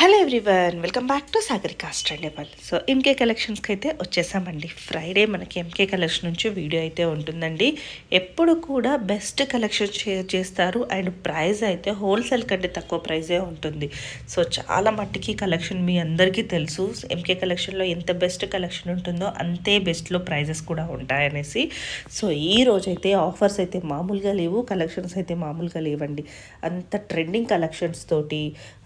Hello everyone, welcome back to Sagarika స్టాండబుల్. So M K కలెక్షన్స్కి అయితే వచ్చేసామండి. ఫ్రైడే మనకి ఎంకే కలెక్షన్ నుంచి వీడియో అయితే ఉంటుందండి. ఎప్పుడు కూడా బెస్ట్ కలెక్షన్ షేర్ చేస్తారు అండ్ ప్రైస్ అయితే హోల్సేల్ కంటే తక్కువ ప్రైజే ఉంటుంది. సో చాలా మట్టికి కలెక్షన్ మీ అందరికీ తెలుసు. ఎంకే కలెక్షన్లో ఎంత బెస్ట్ కలెక్షన్ ఉంటుందో అంతే బెస్ట్లో ప్రైజెస్ కూడా ఉంటాయనేసి. సో ఈ రోజైతే ఆఫర్స్ అయితే మామూలుగా లేవు, కలెక్షన్స్ అయితే మామూలుగా లేవండి. అంత ట్రెండింగ్ కలెక్షన్స్ తోటి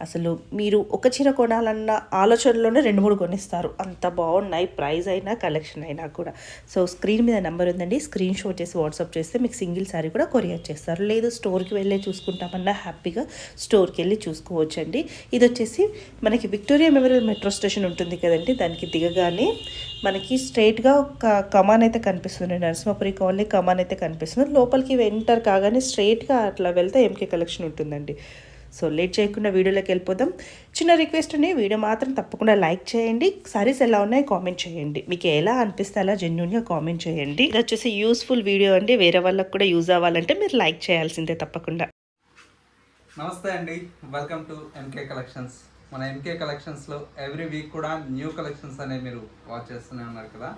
అసలు మీరు ఒక చీర కొనాలన్న ఆలోచనలోనే 2-3 కొనిస్తారు, అంత బాగున్నాయి ప్రైస్ అయినా కలెక్షన్ అయినా కూడా. సో స్క్రీన్ మీద నెంబర్ ఉందండి, స్క్రీన్ షాట్ చేసి వాట్సాప్ చేస్తే మీకు సింగిల్ శారీ కూడా కొరియర్ చేస్తారు. లేదు స్టోర్కి వెళ్ళే చూసుకుంటామన్నా హ్యాపీగా స్టోర్కి వెళ్ళి చూసుకోవచ్చండి. ఇది వచ్చేసి మనకి విక్టోరియా మెమోరియల్ మెట్రో స్టేషన్ ఉంటుంది కదండి, దానికి దిగగానే మనకి స్ట్రైట్గా ఒక కమాన్ అయితే కనిపిస్తుంది, నరసింహపురి కాలనీ కమాన్ అయితే కనిపిస్తుంది. లోపలికి ఎంటర్ కాగానే స్ట్రైట్గా అట్లా వెళ్తే ఎంకే కలెక్షన్ ఉంటుందండి. సో లేట్ చేయకుండా వీడియోలోకి వెళ్ళిపోదాం. చిన్న రిక్వెస్ట్ అండి, వీడియో మాత్రం తప్పకుండా లైక్ చేయండి. సారీస్ ఎలా ఉన్నాయి కామెంట్ చేయండి, మీకు ఎలా అనిపిస్తే అలా జెన్యూన్గా కామెంట్ చేయండి. ఇది వచ్చేసి యూస్ఫుల్ వీడియో అండి, వేరే వాళ్ళకి కూడా యూజ్ అవ్వాలంటే మీరు లైక్ చేయాల్సిందే తప్పకుండా. నమస్తే అండి, వెల్కమ్ టు ఎంకే కలెక్షన్స్. మన ఎంకే కలెక్షన్స్లో ఎవ్రీ వీక్ కూడా న్యూ కలెక్షన్స్ అనేవి మీరు వాచ్ చేస్తూనే ఉన్నారు కదా.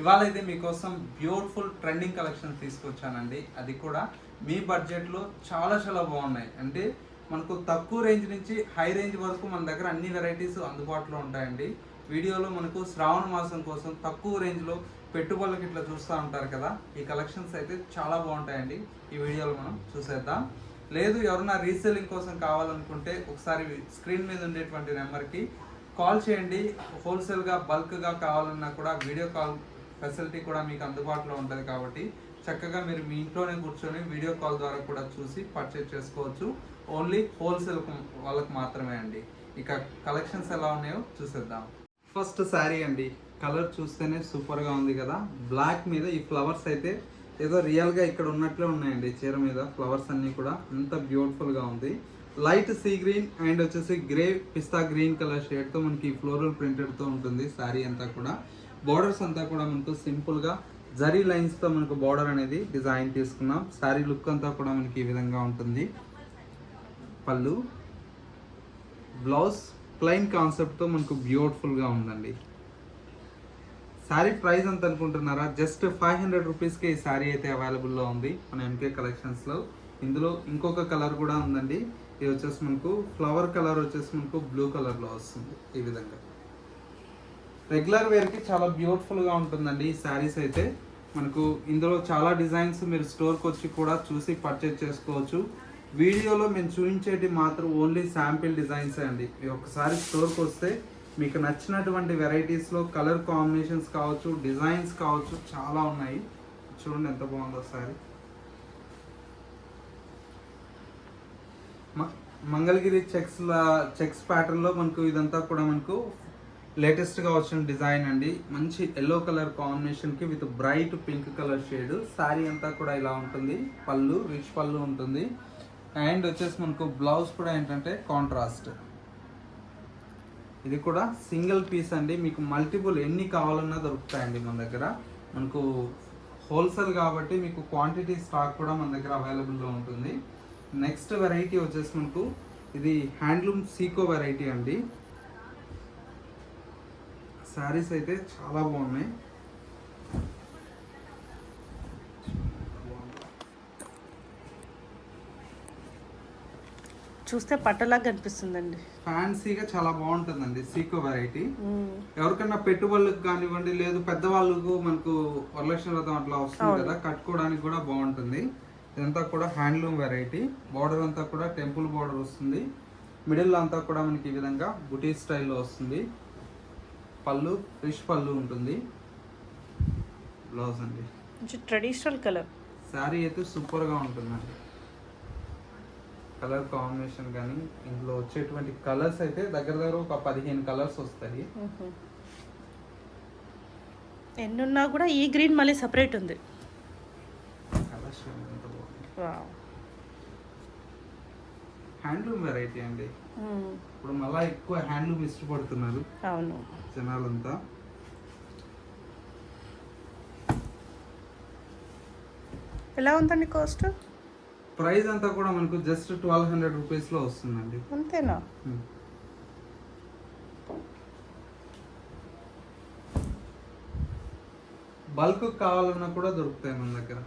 ఇవాళ అయితే మీకోసం బ్యూటిఫుల్ ట్రెండింగ్ కలెక్షన్స్ తీసుకొచ్చానండి. అది కూడా మీ బడ్జెట్లో చాలా చాలా బాగున్నాయి. అంటే మనకు తక్కువ రేంజ్ నుంచి హై రేంజ్ వరకు మన దగ్గర అన్ని వెరైటీస్ అందుబాటులో ఉంటాయండి. వీడియోలో మనకు శ్రావణ మాసం కోసం తక్కువ రేంజ్లో పెట్టుబడులకు ఇట్లా చూస్తూ ఉంటారు కదా, ఈ కలెక్షన్స్ అయితే చాలా బాగుంటాయండి. ఈ వీడియోలో మనం చూసేద్దాం. లేదు ఎవరైనా రీసేలింగ్ కోసం కావాలనుకుంటే ఒకసారి స్క్రీన్ మీద ఉండేటువంటి నెంబర్కి కాల్ చేయండి. హోల్సేల్గా బల్క్గా కావాలన్నా కూడా వీడియో కాల్ ఫెసిలిటీ కూడా మీకు అందుబాటులో ఉంటుంది. కాబట్టి చక్కగా మీరు మీ ఇంట్లోనే కూర్చొని వీడియో కాల్ ద్వారా కూడా చూసి పర్చేజ్ చేసుకోవచ్చు. ఓన్లీ హోల్సేల్ వాళ్ళకి మాత్రమే అండి. ఇక కలెక్షన్స్ ఎలా ఉన్నాయో చూసేద్దాం. ఫస్ట్ శారీ అండి, కలర్ చూస్తేనే సూపర్గా ఉంది కదా. బ్లాక్ మీద ఈ ఫ్లవర్స్ అయితే ఏదో రియల్గా ఇక్కడ ఉన్నట్లే ఉన్నాయండి. చీర మీద ఫ్లవర్స్ అన్నీ కూడా అంత బ్యూటిఫుల్గా ఉంది. లైట్ సీ గ్రీన్ అండ్ వచ్చేసి గ్రే పిస్తా గ్రీన్ కలర్ షేడ్తో మనకి ఫ్లోరల్ ప్రింటెడ్తో ఉంటుంది శారీ అంతా కూడా. బార్డర్స్ అంతా కూడా మనకు సింపుల్గా జరీ లైన్స్తో మనకు బార్డర్ అనేది డిజైన్ తీసుకున్నాం. శారీ లుక్ అంతా కూడా మనకి ఈ విధంగా ఉంటుంది. పళ్ళు, బ్లౌజ్ ప్లెయిన్ కాన్సెప్ట్తో మనకు బ్యూటిఫుల్గా ఉందండి. శారీ ప్రైస్ ఎంత అనుకుంటున్నారా? జస్ట్ 500 రూపీస్కి ఈ శారీ అయితే అవైలబుల్లో ఉంది మన ఎంకే కలెక్షన్స్లో. ఇందులో ఇంకొక కలర్ కూడా ఉందండి. ఇది వచ్చేసి మనకు ఫ్లవర్ కలర్ వచ్చేసి మనకు బ్లూ కలర్లో వస్తుంది. ఈ విధంగా రెగ్యులర్ వేర్కి చాలా బ్యూటిఫుల్గా ఉంటుందండి ఈ శారీస్ అయితే. మనకు ఇందులో చాలా డిజైన్స్ మీరు స్టోర్కి వచ్చి కూడా చూసి పర్చేజ్ చేసుకోవచ్చు. వీడియోలో మేము చూపించేటి మాత్రం ఓన్లీ శాంపిల్ డిజైన్స్ అండి. ఒకసారి స్టోర్కి వస్తే మీకు నచ్చినటువంటి వెరైటీస్లో కలర్ కాంబినేషన్స్ కావచ్చు, డిజైన్స్ కావచ్చు, చాలా ఉన్నాయి. చూడండి ఎంత బాగుందో సారీ. మంగళగిరి చెక్స్ ప్యాటర్న్లో మనకు ఇదంతా కూడా మనకు లేటెస్ట్గా వచ్చిన డిజైన్ అండి. మంచి ఎల్లో కలర్ కాంబినేషన్కి with bright pink colour shade. Sari అంతా కూడా ఇలా ఉంటుంది. పళ్ళు రిచ్ పళ్ళు ఉంటుంది. అండ్ వచ్చేసి మనకు బ్లౌజ్ కూడా ఏంటంటే కాంట్రాస్ట్. ఇది కూడా సింగిల్ పీస్ అండి. మీకు మల్టిపుల్ ఎన్ని కావాలన్నా దొరుకుతాయండి మన దగ్గర. మనకు హోల్సేల్ కాబట్టి మీకు క్వాంటిటీ స్టాక్ కూడా మన దగ్గర అవైలబుల్లో ఉంటుంది. నెక్స్ట్ వెరైటీ వచ్చేసి మనకు ఇది హ్యాండ్లూమ్ సీకో వెరైటీ అండి. శారీస్ అయితే చాలా బాగున్నాయి. చూస్తే పట్టలాగా కనిపిస్తుందండి. ఫ్యాన్సీగా చాలా బాగుంటుందండి సీకో వెరైటీ. ఎవరికైనా పెట్టుబడులకు కానివ్వండి, లేదు పెద్దవాళ్ళకు మనకు వరలక్ష్మి వ్రతం అట్లా వస్తుంది కదా, కట్టుకోవడానికి కూడా బాగుంటుంది. ఇదంతా కూడా హ్యాండ్లూమ్ వెరైటీ. బార్డర్ అంతా కూడా టెంపుల్ బార్డర్ వస్తుంది. మిడిల్లో అంతా కూడా మనకి ఈ విధంగా బుటీ స్టైల్లో వస్తుంది. పళ్ళు రిచ్ పళ్ళు ఉంటుంది. బ్లౌజ్ అండి ట్రెడిషనల్ కలర్. శారీ అయితే సూపర్గా ఉంటుందండి. కలర్ కాంబినేషన్ కానీ ఇందులో వచ్చేటువంటి కలర్స్ అయితే దగ్గర ఒక 15 కలర్స్ వస్తాయి. ఎన్నున్నా కూడా ఈ గ్రీన్ మళ్ళీ సపరేట్ ఉంది. కలర్స్ ఎంత బాగుంది. హ్యాండ్లూమ్ వెరైటీ అండి. ఇప్పుడు మళ్ళీ ఎక్కువ హ్యాండ్లూమ్ ఇష్టపడుతున్నారు అవును జనాలంతా. ఎలా ఉందండి కాస్ట్? ప్రైస్ అంతా కూడా మనకు జస్ట్ 1200 రూపీస్లో వస్తుందండి. అంతేనా? బల్క్ కావాలన్నా కూడా దొరుకుతాయి మన దగ్గర.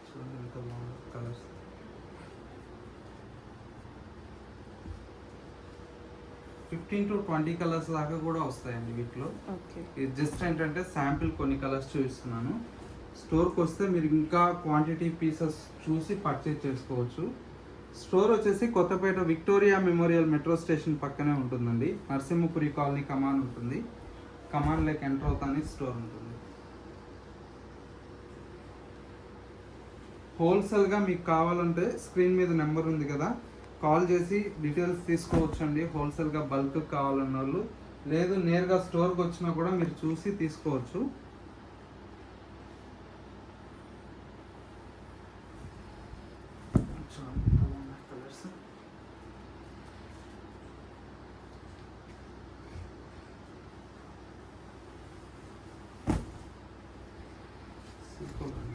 చూడండి ఎంత బాగుంది కలర్స్. 15 to 20 కలర్స్ దాకా కూడా వస్తాయండి వీటిలో. ఇది జస్ట్ ఏంటంటే శాంపిల్ కొన్ని కలర్స్ చూపిస్తున్నాను. స్టోర్కి వస్తే మీరు ఇంకా క్వాంటిటీ పీసెస్ చూసి పర్చేజ్ చేసుకోవచ్చు. స్టోర్ వచ్చేసి Kothapet Victoria Memorial metro station పక్కనే ఉంటుందండి. నరసింహపురి కాలనీ కమాన్ ఉంటుంది. కమాన్ లేక్ ఎంటర్ అవుతానే స్టోర్ ఉంటుంది. హోల్సేల్గా మీకు కావాలంటే స్క్రీన్ మీద నెంబర్ ఉంది కదా, కాల్ చేసి డీటెయిల్స్ తీసుకోవచ్చు అండి. హోల్సేల్గా బల్క్ కావాలన్న వాళ్ళు, లేదు నేరుగా స్టోర్కి వచ్చినా కూడా మీరు చూసి తీసుకోవచ్చు.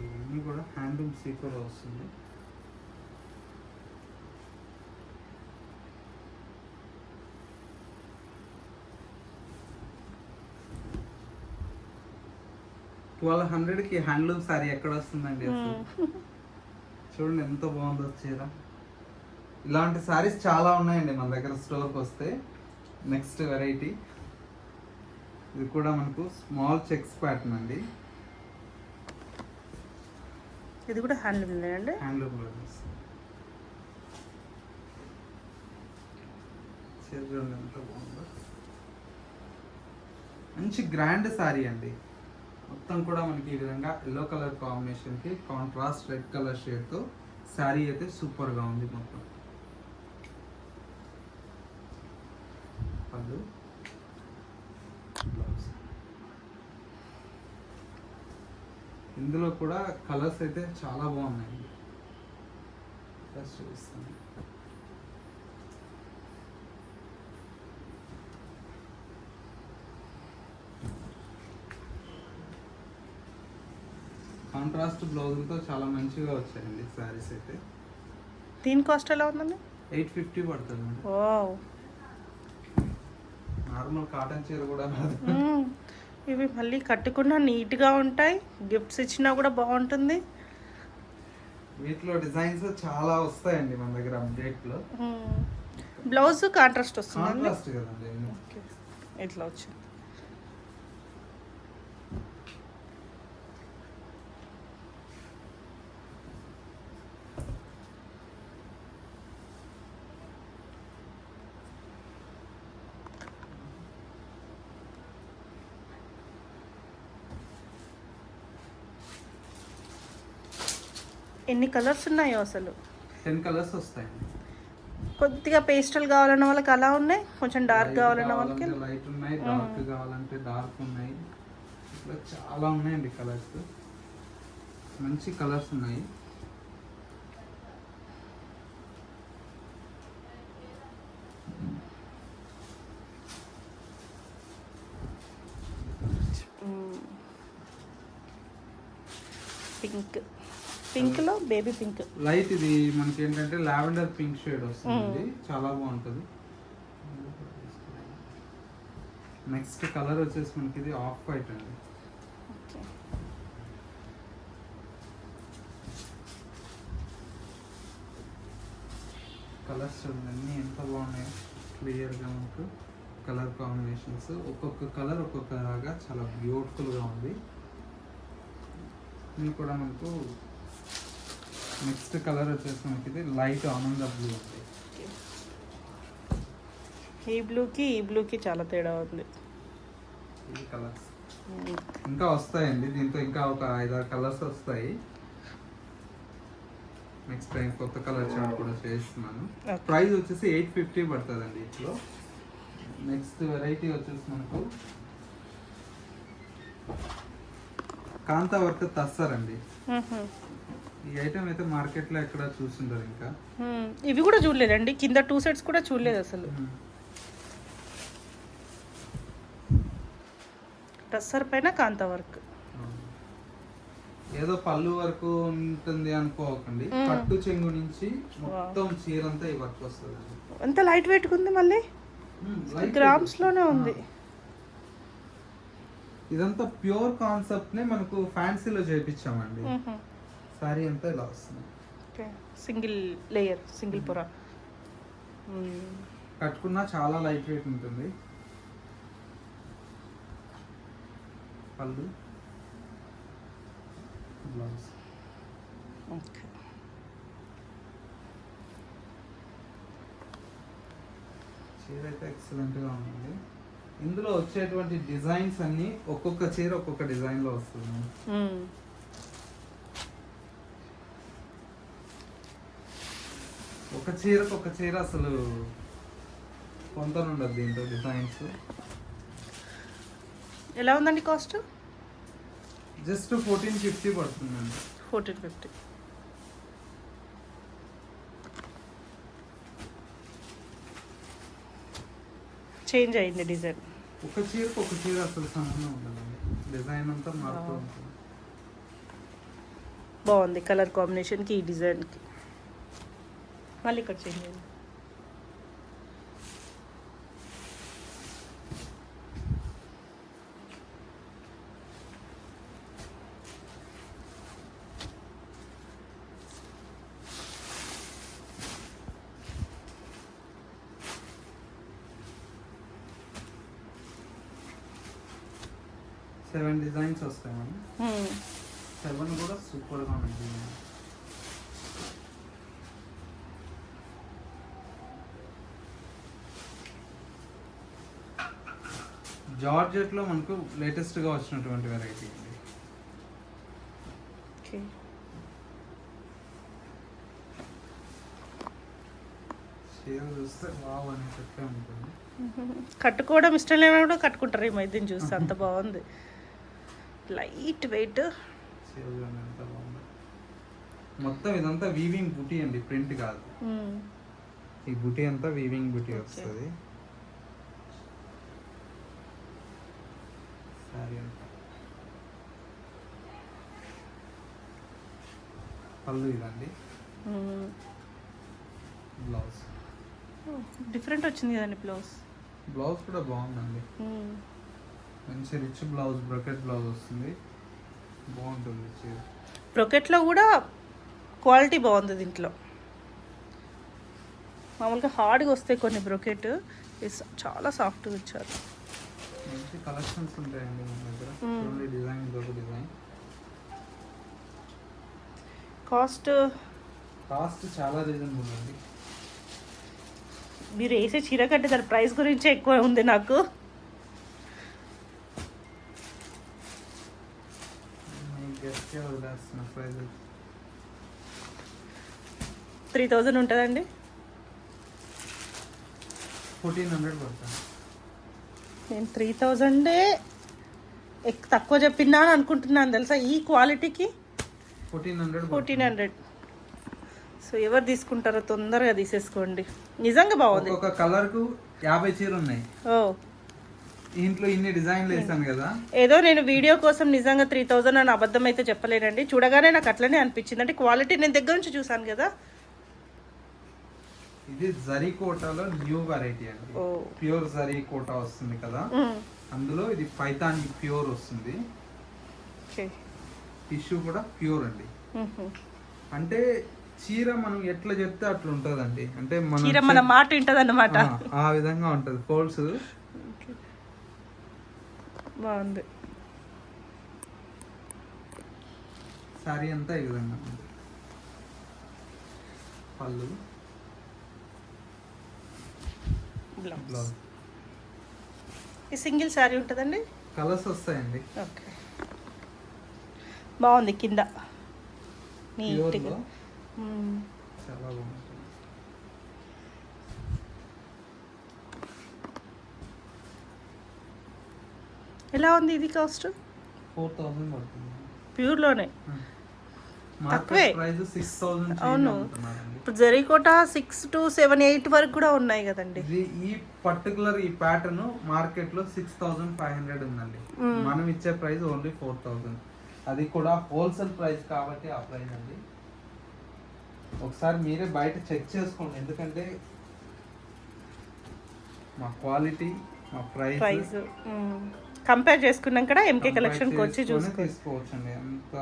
ఇవన్నీ కూడా హ్యాండ్లూమ్ సీకోలో వస్తుంది. $1200కి హ్యాండ్లూమ్ సారీ ఎక్కడ వస్తుందండి అసలు? చూడండి ఎంత బాగుందో చీర. ఇలాంటి సారీస్ చాలా ఉన్నాయండి మన దగ్గర స్టోర్కి వస్తే. నెక్స్ట్ వెరైటీ ఇది కూడా మనకు స్మాల్ చెక్స్ ప్యాటర్న్ అండి. ఇది కూడా హ్యాండ్లూమ్ అండి. హ్యాండ్లూమ్ చూడండి ఎంత బాగుందో. మంచి గ్రాండ్ సారీ అండి. మొత్తం కూడా మనకి ఈ విధంగా ఎల్లో కలర్ కాంబినేషన్కి కాంట్రాస్ట్ రెడ్ కలర్ షేడ్తో శారీ అయితే సూపర్గా ఉంది. మొత్తం పళ్ళు, బ్లౌజ్. ఇందులో కూడా కలర్స్ అయితే చాలా బాగున్నాయి. చూపిస్తాను. కాంట్రాస్ట్ బ్లౌజ్తో చాలా మంచిగా వచ్చాయండి శారీస్ అయితే. దీని కాస్ట్ ఎలా ఉందండి? 850 పడుతుంది మేడం. నార్మల్ కాటన్ చీర కూడా కాదు. ఇవి మళ్ళీ కట్టుకున్నా నీట్గా ఉంటాయి, గిఫ్ట్స్ ఇచ్చినా కూడా బాగుంటుంది. వీటిలో డిజైన్స్ చాలా వస్తాయండి మన దగ్గర అప్డేట్లో. బ్లౌజ్ కాంట్రాస్ట్ వస్తుంది. కాంట్రాస్ట్ కదండి. ఇట్లా వచ్చింది. ఎన్ని కలర్స్ ఉన్నాయో అసలు? 10 కలర్స్ వస్తాయండి. కొద్దిగా పేస్టల్ కావాలన్న వాళ్ళకి అలా ఉన్నాయి, కొంచెం డార్క్ కావాలన్న వాళ్ళకి లైట్ ఉన్నాయి, డార్క్ కావాలంటే డార్క్ ఉన్నాయి. ఇట్లా చాలా ఉన్నాయండి కలర్స్. మంచి కలర్స్ ఉన్నాయి. పింక్, పింక్ లో బేబీ పింక్ లైట్. ఇది మనకి ఏంటంటే లావెండర్ పింక్ షేడ్ వస్తుంది. చాలా బాగుంటుంది. నెక్స్ట్ కలర్ వచ్చేసి మనకి ఇది ఆఫ్ వైట్ అండి. కలర్స్ చూడండి ఎంత బాగున్నాయి. క్లియర్గా మనకు కలర్ కాంబినేషన్స్, ఒక్కొక్క కలర్ ఒక్కొక్కలాగా చాలా బ్యూటిఫుల్గా ఉంది. ఇది కూడా మనకు నెక్స్ట్ కలర్ వచ్చేసి మనకి ఇది లైట్ ఆనంద బ్లూ ఉంది. ఈ బ్లూకి చాలా తేడా ఉంది. ఈ కలర్స్ ఇంకా వస్తాయండి. దీంతో ఇంకా ఒక 5-6 కలర్స్ వస్తాయి. నెక్స్ట్ టైం కొత్త కలర్ చార్ట్ కూడా చేస్తున్నాను. ప్రైస్ వచ్చేసి 850 పడుతుందండి ఇంట్లో. నెక్స్ట్ వెరైటీ వచ్చేసి మనకు కాంతా వర్క్ తస్సర్ అండి. ఈ ఐటమ్ అయితే మార్కెట్లో ఎక్కడ చూస్తుంటారు. ఇంకా ఇవి కూడా చూడలేదండి, కింద 2 సెట్స్ కూడా చూడలేదు అసలు. టస్సర్ పైన కాంతా వర్క్. ఏదో పళ్ళు వరకు ఉంటుంది అనుకోకండి, కట్టు చెంగు నుంచి మొత్తం చీర అంతా ఈ వర్క్ వస్తుంది. ఎంత లైట్ వెయిట్ ఉంది, మళ్ళీ గ్రామ్స్ లోనే ఉంది. ఇదంతా ప్యూర్ కాన్సెప్ట్ ని మనకు ఫ్యాన్సీలో చేయించామండి. సారీ అంతా ఇలా వస్తుంది, సింగిల్ లేయర్, సింగిల్ పొర. కట్టుకున్నా చాలా లైట్ వెయిట్ ఉంటుంది. పళ్ళు, బ్లౌజ్. ఓకే, చీర అయితే ఎక్సలెంట్ గా ఉంటుంది. ఇందులో వచ్చేటువంటి డిజైన్స్ అన్ని ఒక్కొక్క చీర ఒక్కొక్క డిజైన్ లో వస్తుంది. ఒక చీరకు ఒక చీర అసలు కొంత ఉండదు దీంట్లో డిజైన్స్. ఎలా ఉందండి కాస్ట్? జస్ట్ 1450 పడుతుందండి. 1450. చేంజ్ అయింది డిజైన్. ఒక చీరకు ఒక చీర అసలు సంబంధం ఉండదండి, డిజైన్ అంతా మారుతూ ఉంటుంది. బాగుంది కలర్ కాంబినేషన్కి, ఈ డిజైన్కి. మళ్ళీ ఇక్కడ చేంజ్ అయింది. సెవెన్ డిజైన్స్ వస్తాయి మనం. 7 కూడా సూపర్గా ఉంటుంది. జార్జెట్ లో మనకు లేటెస్ట్ గా వచ్చినటువంటి వెరైటీ అండి. చీర చూస్తే వావ్ అనేటట్టే ఉంటుంది. కట్టుకోవడం ఇష్టం లేని కూడా కట్టుకుంటారు ఈ మధ్యన చూస్తే, అంత బాగుంది. Light weight. చీర చూడండి ఎంత బాగుంది. మొత్తం ఇదంతా వీవింగ్ బుటీ అండి, ప్రింట్ కాదు. ఈ బుటీ అంతా వీవింగ్ బుటీ వస్తుంది. సారీ అంతా పళ్ళు ఇదండి. బ్లౌజ్ డిఫరెంట్ వచ్చింది కదండి బ్లౌజ్. బ్లౌజ్ కూడా బాగుందండి, మంచి రిచ్ బ్లౌజ్, బ్రొకెట్ బ్లౌజ్ వస్తుంది, బాగుంటుంది చీర. బ్రొకెట్లో కూడా క్వాలిటీ బాగుంది దీంట్లో. మామూలుగా హార్డ్గా వస్తాయి కొన్ని బ్రొకెట్, చాలా సాఫ్ట్గా ఇచ్చారు. మంచి కలెక్షన్స్ ఉంటాయండి మన దగ్గర. చూడండి డిజైన్, ఇదొక డిజైన్. కాస్ట్ చాలా రీజనబుల్ అండి. మీరు వేసే చీర కంటే దాని ప్రైస్ గురించే ఎక్కువ ఉంది నాకు. గెస్ట్గా వదిలేస్తున్న ప్రైస్ 3000 ఉంటుందండి. 1400 పడుతుంది. నేను 3000 తక్కువ చెప్పినా అని అనుకుంటున్నాను తెలుసా. ఈ క్వాలిటీకి 1400. సో ఎవరు తీసుకుంటారో తొందరగా తీసేసుకోండి, నిజంగా బాగుంది. ఒక కలర్ కు 50 చీర ఉన్నాయి. ఓ, ఇంట్లో ఇన్ని డిజైన్లు వేసాను కదా. ఏదో నేను వీడియో కోసం నిజంగా 3000 అని అబద్ధం అయితే చెప్పలేనండి. చూడగానే నాకు అట్లనే అనిపించింది, అంటే క్వాలిటీ నేను దగ్గర నుంచి చూసాను కదా. ఇది జరీ కోటాలో న్యూ వెరైటీ అండి. ప్యూర్ జరీ కోటా వస్తుంది కదా, అందులో ఇది పైతాని ప్యూర్ వస్తుంది. టిష్యూ కూడా ప్యూర్ అండి. అంటే చీర మనం ఎట్లా చెప్తే అట్లా ఉంటదండి, అంటే మన మాట వింటది అన్నమాట. ఆ విధంగా ఉంటది. ఫోల్డ్స్ బాగుంది. సారీ అంతా ఈ విధంగా ఉంది. పళ్ళు, బ్లౌజ్. ఈ సింగిల్ శారీ ఉంటుందండి, కలర్స్ వస్తాయండి. ఓకే, బాగుంది. కింద ప్యూర్లో చాలా బాగుంటుంది. ఎలా ఉంది ఇది కాస్ట్? 4000 పడుతుంది ప్యూర్లోనే. తక్కువే. ప్రైస్ 6000. అవును, ఇప్పుడు జరీకోట 6 to 7, 8 వరకు కూడా ఉన్నాయి కదండి. ఈ పర్టికులర్ ఈ ప్యాటర్న్ మార్కెట్ లో 6500 ఉందండి. మనం ఇచ్చే ప్రైస్ ఓన్లీ 4000. అది కూడా హోల్సేల్ ప్రైస్ కాబట్టి ఆ ప్రైస్ అండి. ఒకసారి మీరే బయట చెక్ చేసుకోండి, ఎందుకంటే మా క్వాలిటీ, మా ప్రైస్ కంపేర్ చేసుకున్నాం కూడా ఎంకే కలెక్షన్కి వచ్చి తీసుకోవచ్చు అండి. అంత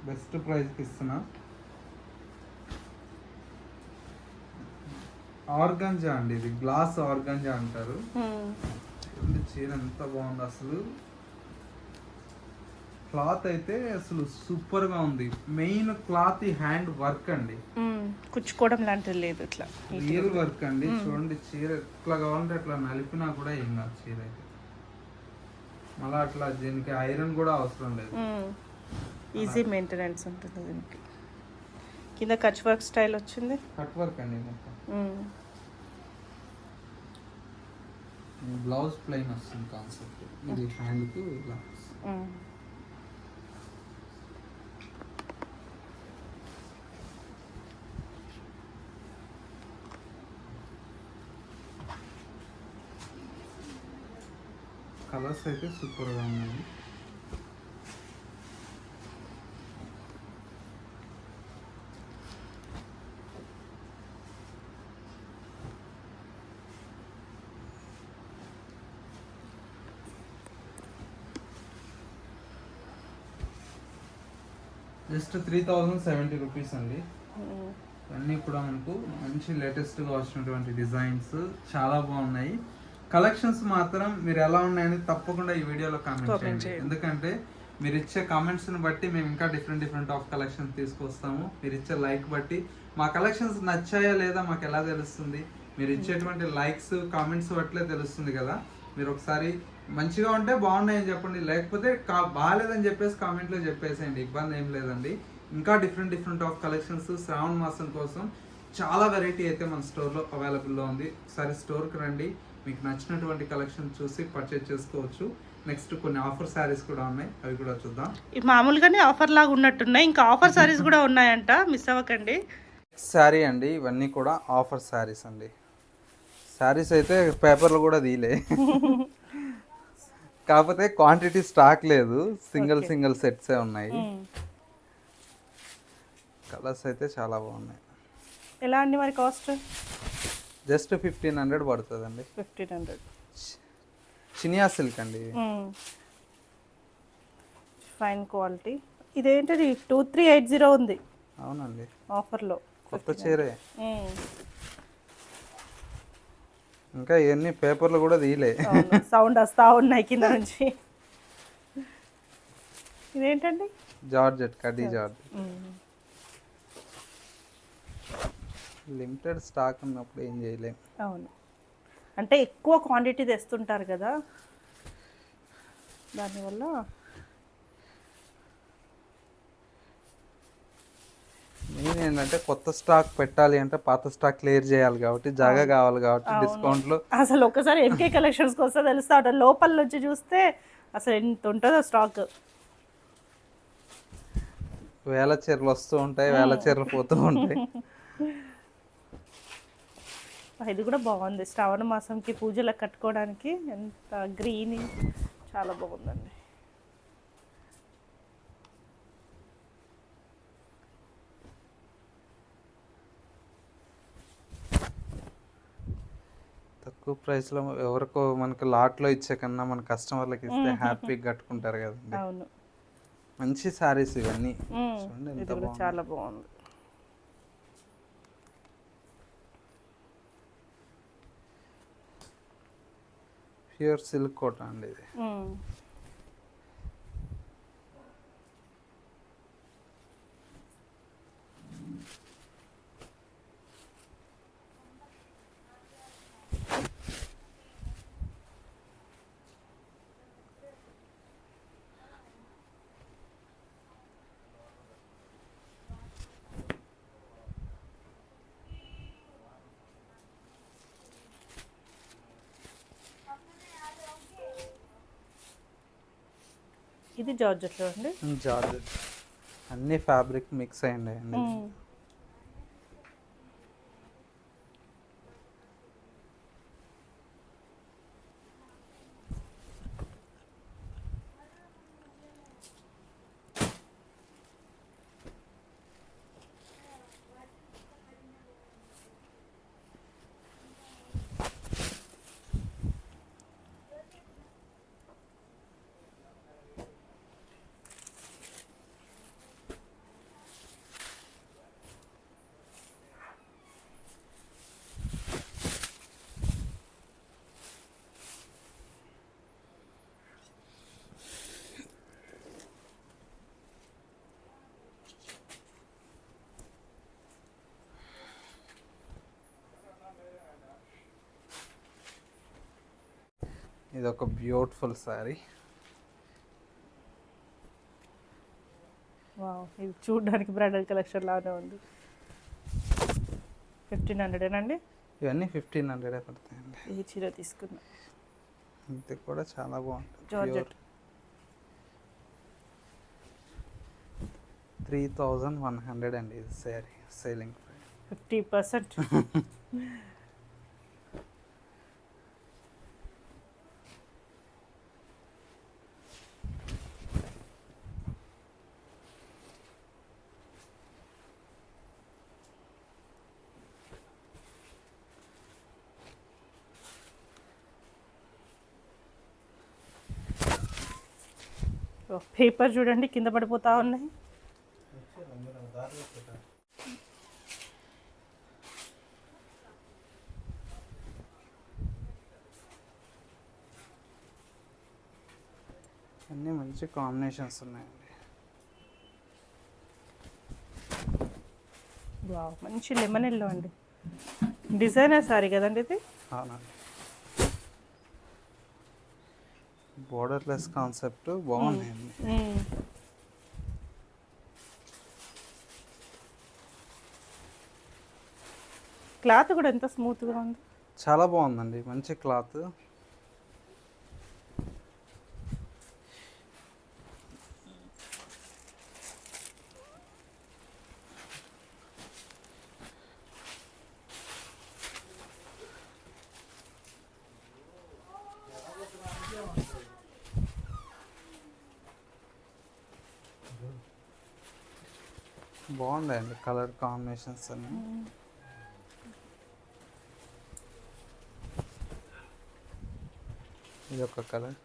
బెస్ట్ ప్రైస్కి ఇస్తున్నా. ఆర్గంజా అండి, ఇది గ్లాస్ ఆర్గంజా అంటారు. చీర ఎంత బాగుంది అసలు. క్లాత్ అయితే అసలు సూపర్ గా ఉంది. మెయిన్ క్లాత్ ఈ హ్యాండ్ వర్క్ అండి, కుచ్చుకోవడం లాంటిది లేదు, ఇట్లా రియల్ వర్క్ అండి. చూడండి చీర ఎట్లా కావాలంటే అట్లా నలిపినా కూడా ఏం కాదు చీర అయితే. మళ్ళీ అట్లా దీనికి ఐరన్ కూడా అవసరం లేదు, ఈజీ మెయింటెనెన్స్ ఉంటుంది దీనికి. కింద కచ్ వర్క్ స్టైల్ వచ్చింది, కట్ వర్క్ అండి మొత్తం. బ్లౌజ్ ప్లెయిన్ వస్తుంది కాన్సెప్ట్. ఇది హ్యాండ్కి ఇలా కలర్స్ అయితే సూపర్గా ఉన్నాయి. జస్ట్ 3070 రూపీస్ అండి. అన్నీ కూడా మనకు మంచి లేటెస్ట్గా వచ్చినటువంటి డిజైన్స్ చాలా బాగున్నాయి. కలెక్షన్స్ మాత్రం మీరు ఎలా ఉన్నాయని తప్పకుండా ఈ వీడియోలో కామెంట్ చేయండి, ఎందుకంటే మీరు ఇచ్చే కామెంట్స్ని బట్టి మేము ఇంకా డిఫరెంట్ ఆఫ్ కలెక్షన్స్ తీసుకొస్తాము. మీరు ఇచ్చే లైక్ బట్టి మా కలెక్షన్స్ నచ్చాయా లేదా మాకు ఎలా తెలుస్తుంది? మీరు ఇచ్చేటువంటి లైక్స్ కామెంట్స్ బట్లే తెలుస్తుంది కదా. మీరు ఒకసారి మంచిగా ఉంటే బాగున్నాయని చెప్పండి, లేకపోతే బాగాలేదని చెప్పేసి కామెంట్లో చెప్పేసేయండి, ఇబ్బంది ఏం లేదండి. ఇంకా డిఫరెంట్ ఆఫ్ కలెక్షన్స్ శ్రావణ మాసం కోసం చాలా వెరైటీ అయితే మన స్టోర్లో అవైలబుల్లో ఉంది. ఒకసారి స్టోర్కి రండి, మీకు నచ్చినటువంటి కలెక్షన్ చూసి పర్చేజ్ చేసుకోవచ్చు. నెక్స్ట్ కొన్ని ఆఫర్ శారీస్ కూడా ఉన్నాయి, అవి కూడా చూద్దాం. మామూలుగానే ఆఫర్ లాగా ఉన్నట్టున్నాయి, ఇంకా ఆఫర్ శారీస్ కూడా ఉన్నాయంట, మిస్ అవ్వకండి. శారీ అండి, ఇవన్నీ కూడా ఆఫర్ శారీస్ అండి. శారీస్ అయితే పేపర్లు కూడా తీలే, కాకపోతే క్వాంటిటీ స్టాక్ లేదు, సింగిల్ సెట్సే ఉన్నాయి. కలర్స్ అయితే చాలా బాగున్నాయి. ఎలా అండి మరి కాస్ట్? జస్ట్ 1500 పడుతుందండి. 1500 చినియా సిల్క్ అండి, ఫైన్ క్వాలిటీ. ఇదేంటది 2380 ఉంది. అవునండి, ఆఫర్లో కొత్త చీరే. ఇంకా ఇవన్నీ పేపర్లు కూడా తీయలే, సౌండ్ వస్తా ఉన్నాయి కింద నుంచి. ఇదేంటండి? జార్జెట్, కడ్డీ జార్జెట్. లిమిటెడ్ స్టాక్ ఉన్నప్పుడు ఏం చేయలేం. అవును, అంటే ఎక్కువ క్వాంటిటీ తెస్తుంటారు కదా, దానివల్ల. మెయిన్ ఏంటంటే కొత్త స్టాక్ పెట్టాలి అంటే పాత స్టాక్ క్లియర్ చేయాలి కాబట్టి జాగా కావాలి కాబట్టి డిస్కౌంట్లు. అసలు ఒకసారి ఎంకే కలెక్షన్స్కి వస్తే తెలుస్తా ఉంటుంది, లోపల నుంచి చూస్తే అసలు ఎంత ఉంటుందో స్టాక్. వేల చీరలు వస్తూ ఉంటాయి, వేల చీరలు పోతూ ఉంటాయి. ఇది కూడా బాగుంది, శ్రావణ మాసంకి పూజలకు కట్టుకోవడానికి. ఎంత గ్రీన్, చాలా బాగుందండి. తక్కువ ప్రైస్లో ఎవరికో మనకి లాట్లో ఇచ్చే కన్నా మన కస్టమర్లకి ఇస్తే హ్యాపీగా కట్టుకుంటారు కదండి. అవును, మంచి సారీస్ ఇవన్నీ. చూడండి ఎంత ఇది కూడా చాలా బాగుంది. ప్యూర్ సిల్క్ కోట అండి ఇది. ఇది జార్జెట్లో అండి, జార్జెట్ అన్ని ఫ్యాబ్రిక్ మిక్స్ అయ్యండి అండి. ఇది ఒక బ్యూటిఫుల్ శారీ. వావ్, ఇది చూడడానికి బ్రైడల్ కలెక్షన్ లానే ఉంది. 1500 అండి. ఇవన్నీ 1500 పడతాయండి. ఈ చీర తీసుకున్నా, ఇది కూడా చాలా బాగుంటుంది. జార్జెట్. 3100 అండి ఇది శారీ సేలింగ్ 50%. పేపర్ చూడండి కింద పడిపోతా ఉన్నాయి. అన్నీ మంచి కాంబినేషన్స్ ఉన్నాయండి. వావ్, మంచి లెమన్ ఎల్లో అండి. డిజైనర్ సారీ కదండి ఇది. అవునండి, బోర్డర్లెస్ కాన్సెప్ట్ బాగున్నాయండి. క్లాత్ కూడా ఎంత స్మూత్గా ఉంది. చాలా బాగుందండి, మంచి క్లాత్. బాగుందండి కలర్ కాంబినేషన్స్ అన్నీ. ఇది ఒక కలర్,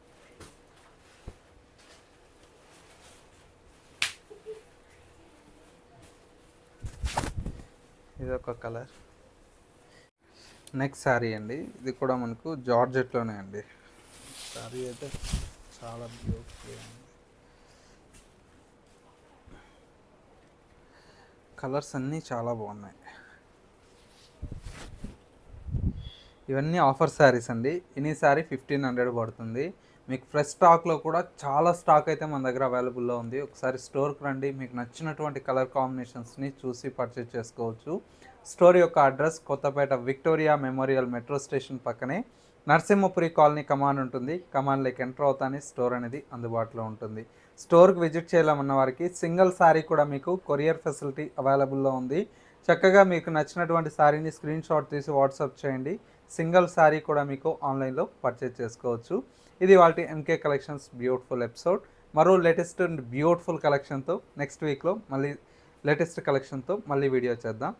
ఇది ఒక కలర్. నెక్స్ట్ శారీ అండి, ఇది కూడా మనకు జార్జెట్లోనే అండి. శారీ అయితే చాలా బ్యూటిఫుల్ అండి. కలర్స్ అన్నీ చాలా బాగున్నాయి. ఇవన్నీ ఆఫర్ శారీస్ అండి. ఇన్ని శారీ 1500 పడుతుంది. మీకు ఫ్రెష్ స్టాక్లో కూడా చాలా స్టాక్ అయితే మన దగ్గర అవైలబుల్లో ఉంది. ఒకసారి స్టోర్కి రండి, మీకు నచ్చినటువంటి కలర్ కాంబినేషన్స్ని చూసి పర్చేజ్ చేసుకోవచ్చు. స్టోర్ యొక్క address Kothapet Victoria Memorial metro station పక్కనే నరసింహపురి కాలనీ కమాన్ ఉంటుంది. కమాన్లోకి ఎంటర్ అవుతానే స్టోర్ అనేది అందుబాటులో ఉంటుంది. స్టోర్కి విజిట్ చేయాలన్న వారికి సింగిల్ శారీ కూడా మీకు కొరియర్ ఫెసిలిటీ అవైలబుల్లో ఉంది. చక్కగా మీకు నచ్చినటువంటి శారీని స్క్రీన్ షాట్ తీసి వాట్సాప్ చేయండి. సింగిల్ శారీ కూడా మీకు ఆన్లైన్లో పర్చేజ్ చేసుకోవచ్చు. ఇది వాళ్ళ ఎంకే కలెక్షన్స్ బ్యూటిఫుల్ ఎపిసోడ్. మరో లేటెస్ట్ అండ్ బ్యూటిఫుల్ కలెక్షన్తో నెక్స్ట్ వీక్లో మళ్ళీ లేటెస్ట్ కలెక్షన్తో మళ్ళీ వీడియో చేద్దాం.